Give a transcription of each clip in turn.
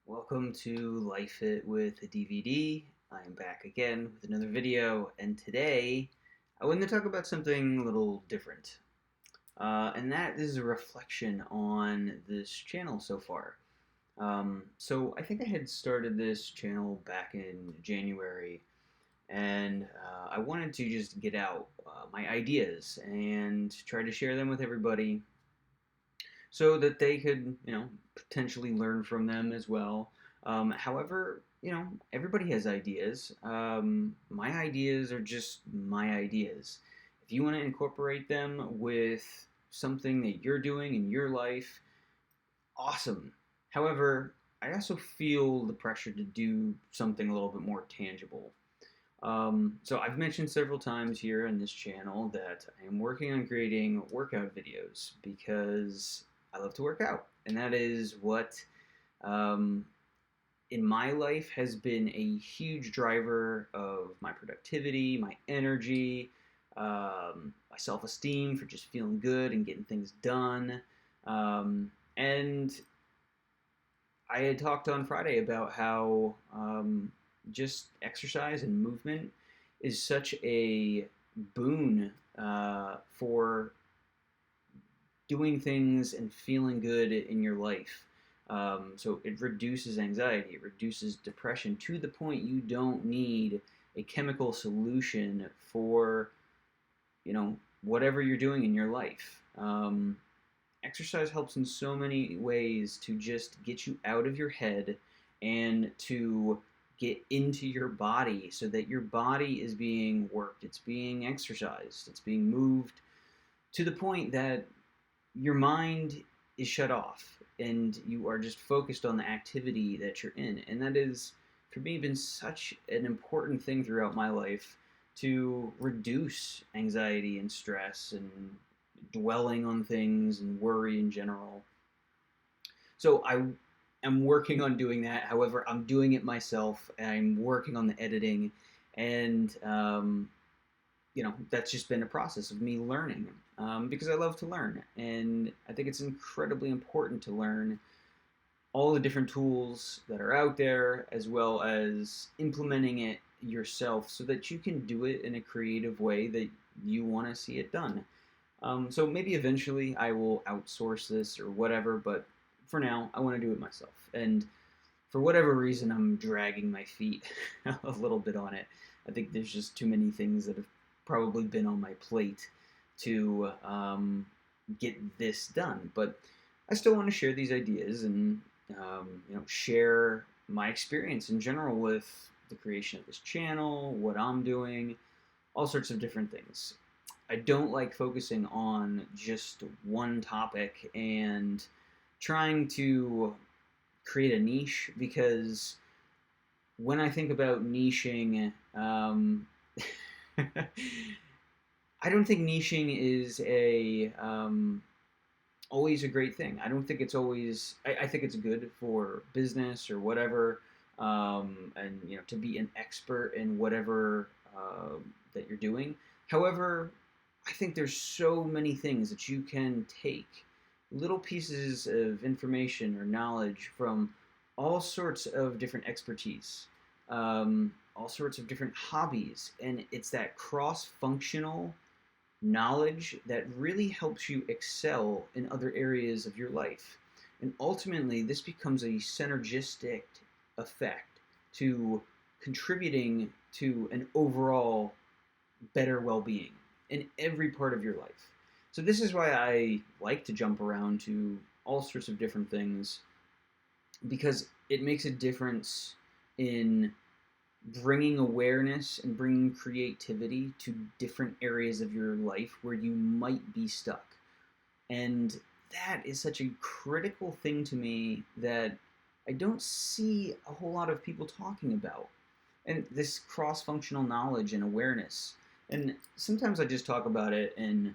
Welcome to Life It with a DVD. I'm back again with another video, and today I wanted to talk about something a little different. And that is a reflection on this channel so far. So I think I had started this channel back in January, and I wanted to just get out my ideas and try to share them with everybody so that they could, potentially learn from them as well. However, everybody has ideas. My ideas are just my ideas. If you want to incorporate them with something that you're doing in your life, awesome. However, I also feel the pressure to do something a little bit more tangible. So I've mentioned several times here on this channel that I am working on creating workout videos because I love to work out, and that is what um, in my life has been a huge driver of my productivity, my energy, my self-esteem for just feeling good and getting things done. And I had talked on Friday about how just exercise and movement is such a boon for doing things and feeling good in your life. So it reduces anxiety, it reduces depression to the point you don't need a chemical solution for, whatever you're doing in your life. Exercise helps in so many ways to just get you out of your head and to get into your body so that your body is being worked, it's being exercised, it's being moved to the point that your mind is shut off and you are just focused on the activity that you're in. And that is, for me, been such an important thing throughout my life to reduce anxiety and stress and dwelling on things and worry in general. So I am working on doing that. However, I'm doing it myself. I'm working on the editing, and that's just been a process of me learning because I love to learn, and I think it's incredibly important to learn all the different tools that are out there, as well as implementing it yourself so that you can do it in a creative way that you want to see it done. So maybe eventually I will outsource this or whatever, but for now I want to do it myself. And for whatever reason, I'm dragging my feet a little bit on it. I think there's just too many things that have probably been on my plate to get this done. But I still want to share these ideas and share my experience in general with the creation of this channel, what I'm doing, all sorts of different things. I don't like focusing on just one topic and trying to create a niche, because when I think about niching, I don't think niching is always a great thing. I don't think it's always. I think it's good for business or whatever, and to be an expert in whatever that you're doing. However, I think there's so many things that you can take, little pieces of information or knowledge from all sorts of different expertise, all sorts of different hobbies, and it's that cross-functional knowledge that really helps you excel in other areas of your life. And ultimately, this becomes a synergistic effect to contributing to an overall better well-being in every part of your life. So this is why I like to jump around to all sorts of different things, because it makes a difference in bringing awareness and bringing creativity to different areas of your life where you might be stuck. And that is such a critical thing to me that I don't see a whole lot of people talking about. And this cross-functional knowledge and awareness. And sometimes I just talk about it, and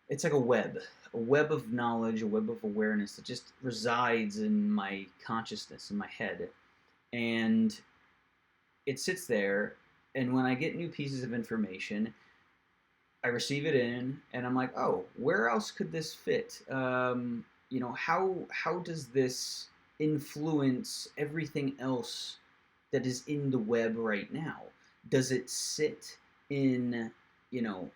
it's like a web of knowledge, a web of awareness that just resides in my consciousness, in my head. And it sits there, and when I get new pieces of information, I receive it in, and I'm like, oh, where else could this fit? How does this influence everything else that is in the web right now? Does it sit in, you know,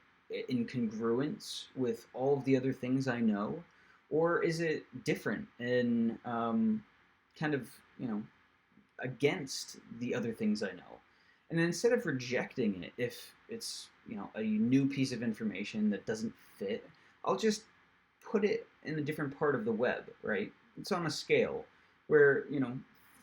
in congruence with all of the other things I know? Or is it different and kind of, you know, against the other things I know? And then instead of rejecting it, if it's, you know, a new piece of information that doesn't fit, I'll just put it in a different part of the web, right? It's on a scale where, you know,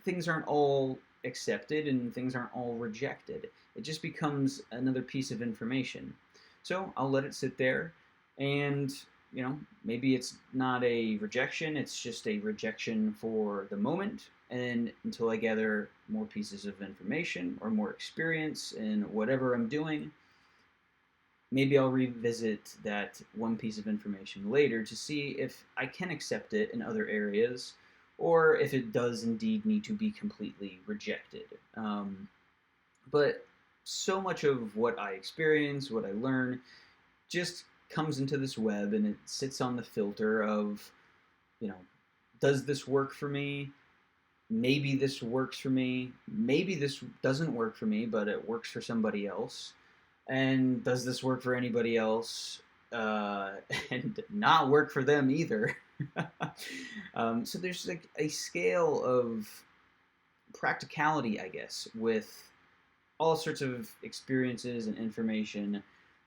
things aren't all accepted and things aren't all rejected. It just becomes another piece of information. So I'll let it sit there, and, you know, maybe it's not a rejection, it's just a rejection for the moment, and until I gather more pieces of information or more experience in whatever I'm doing, maybe I'll revisit that one piece of information later to see if I can accept it in other areas, or if it does indeed need to be completely rejected. But so much of what I experience, what I learn, just comes into this web, and it sits on the filter of, you know, does this work for me? Maybe this works for me. Maybe this doesn't work for me, but it works for somebody else. And does this work for anybody else? And not work for them either. So there's like a scale of practicality, I guess, with all sorts of experiences and information.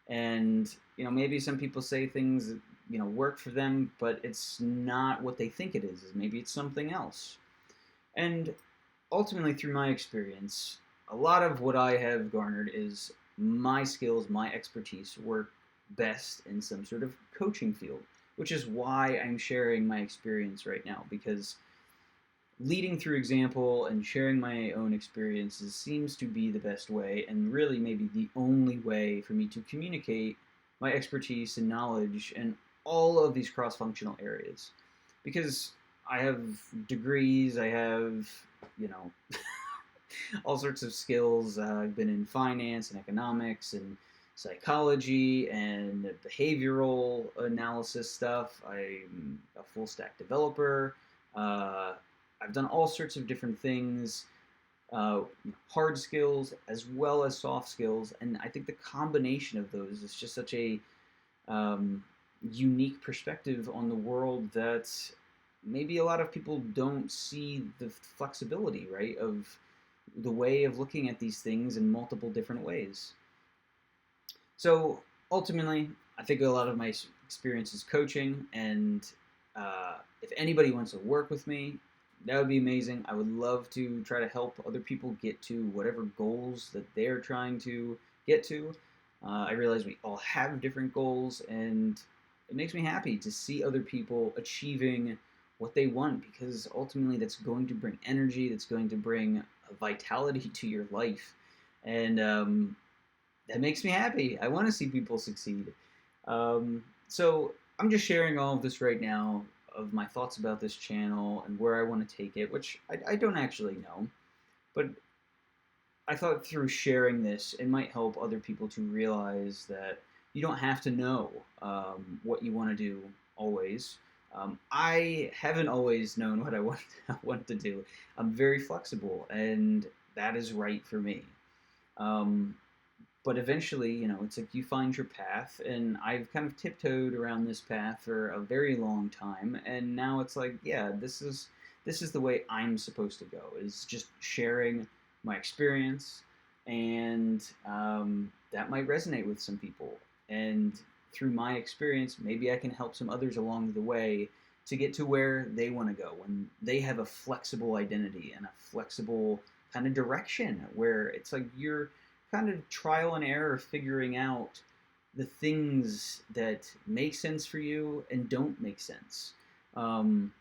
And, you know, maybe some people say things that, you know, work for them, but it's not what they think it is. Maybe it's something else. And ultimately, through my experience, a lot of what I have garnered is my skills, my expertise work best in some sort of coaching field, which is why I'm sharing my experience right now, because leading through example and sharing my own experiences seems to be the best way, and really maybe the only way for me to communicate my expertise and knowledge in all of these cross-functional areas. Because I have degrees, I have, you know, all sorts of skills. I've been in finance and economics and psychology and behavioral analysis stuff. I'm a full stack developer. Uh, I've done all sorts of different things, hard skills as well as soft skills, and I think the combination of those is just such a um, unique perspective on the world that maybe a lot of people don't see the flexibility, right, of the way of looking at these things in multiple different ways. So ultimately, I think a lot of my experience is coaching, and if anybody wants to work with me, that would be amazing. I would love to try to help other people get to whatever goals that they're trying to get to. I realize we all have different goals, and it makes me happy to see other people achieving what they want, because ultimately that's going to bring energy, that's going to bring a vitality to your life, and that makes me happy. I want to see people succeed. So I'm just sharing all of this right now of my thoughts about this channel and where I want to take it, which I don't actually know, but I thought through sharing this, it might help other people to realize that you don't have to know what you want to do always. I haven't always known what I want to do. I'm very flexible, and that is right for me. Um, but eventually, you know, it's like you find your path, and I've kind of tiptoed around this path for a very long time, and now it's like, yeah, this is the way I'm supposed to go, is just sharing my experience, and that might resonate with some people, and through my experience, maybe I can help some others along the way to get to where they want to go when they have a flexible identity and a flexible kind of direction, where it's like you're kind of trial and error figuring out the things that make sense for you and don't make sense. And,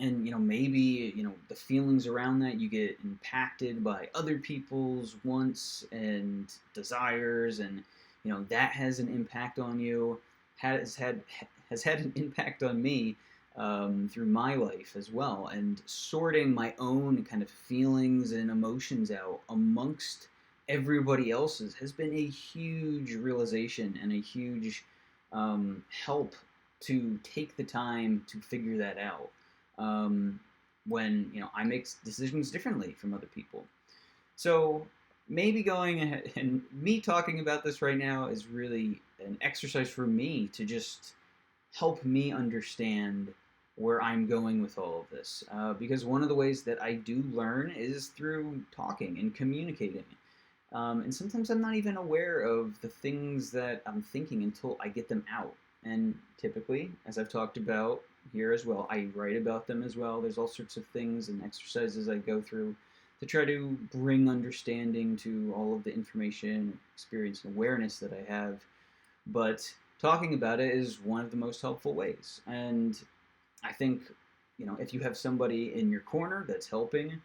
you know, maybe, you know, the feelings around that, you get impacted by other people's wants and desires, and, you know, that has an impact on you, has had an impact on me through my life as well, and sorting my own kind of feelings and emotions out amongst everybody else's has been a huge realization and a huge help to take the time to figure that out. Um, when I make decisions differently from other people. So maybe going ahead and me talking about this right now is really an exercise for me to just help me understand where I'm going with all of this. Because one of the ways that I do learn is through talking and communicating. And sometimes I'm not even aware of the things that I'm thinking until I get them out. And typically, as I've talked about here as well, I write about them as well. There's all sorts of things and exercises I go through to try to bring understanding to all of the information, experience, and awareness that I have. But talking about it is one of the most helpful ways. And I think, if you have somebody in your corner that's helping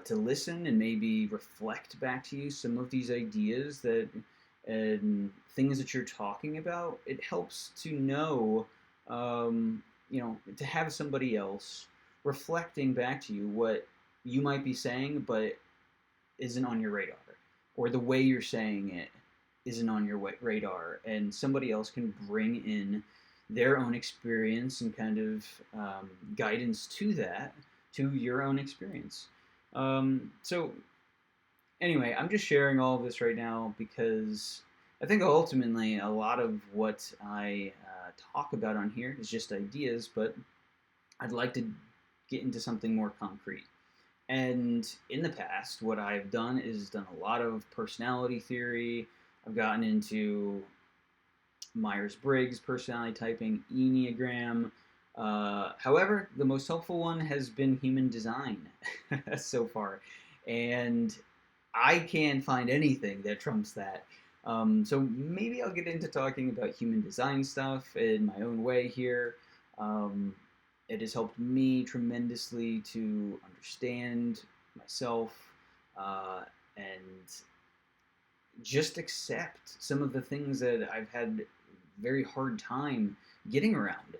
to listen and maybe reflect back to you some of these ideas that and things that you're talking about, it helps to know, to have somebody else reflecting back to you what you might be saying, but isn't on your radar, or the way you're saying it isn't on your radar, and somebody else can bring in their own experience and kind of guidance to that, to your own experience. So anyway, I'm just sharing all of this right now because I think ultimately a lot of what I talk about on here is just ideas, but I'd like to get into something more concrete. And in the past, what I've done is done a lot of personality theory. I've gotten into Myers-Briggs personality typing, Enneagram. However, the most helpful one has been human design so far. And I can't find anything that trumps that. So maybe I'll get into talking about human design stuff in my own way here. It has helped me tremendously to understand myself and just accept some of the things that I've had very hard time getting around.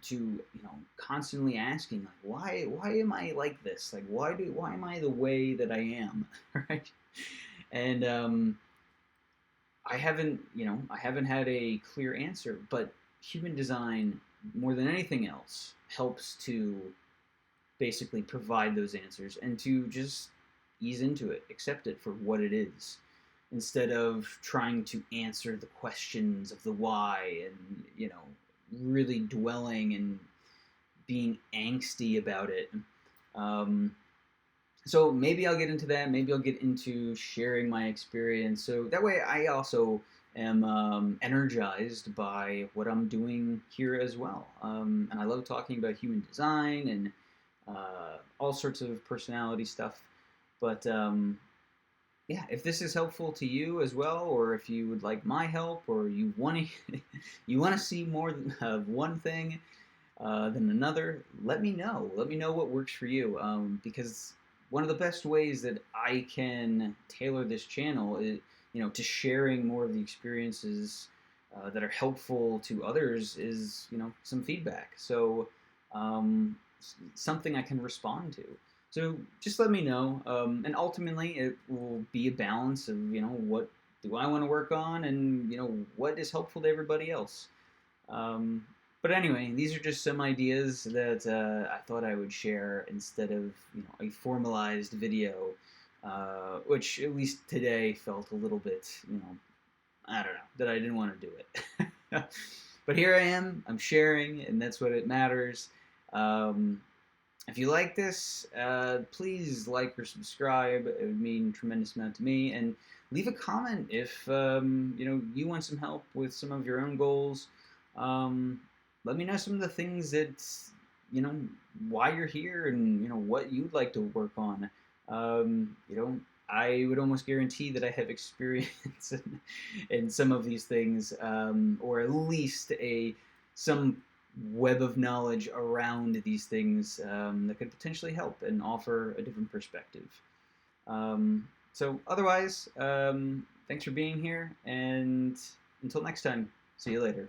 To constantly asking, like, why am I like this? Like, why am I the way that I am? Right? And I haven't had a clear answer, but human design, more than anything else, helps to basically provide those answers and to just ease into it, accept it for what it is, instead of trying to answer the questions of the why and really dwelling and being angsty about it. So maybe I'll get into that. Maybe I'll get into sharing my experience. So that way I also am energized by what I'm doing here as well. And I love talking about human design and all sorts of personality stuff. But yeah, if this is helpful to you as well, or if you would like my help, or you want to you want to see more of one thing than another, let me know. Let me know what works for you. Because one of the best ways that I can tailor this channel is, to sharing more of the experiences that are helpful to others is, some feedback. So something I can respond to. So just let me know, and ultimately it will be a balance of what do I want to work on, and what is helpful to everybody else. But anyway, these are just some ideas that I thought I would share instead of a formalized video, which at least today felt a little bit I don't know, that I didn't want to do it. But here I am, I'm sharing, and that's what it matters. If you like this, please like or subscribe. It would mean a tremendous amount to me. And leave a comment if you want some help with some of your own goals. Let me know some of the things that why you're here and what you'd like to work on. I would almost guarantee that I have experience in some of these things, or at least some web of knowledge around these things that could potentially help and offer a different perspective. So otherwise, thanks for being here, and until next time, see you later.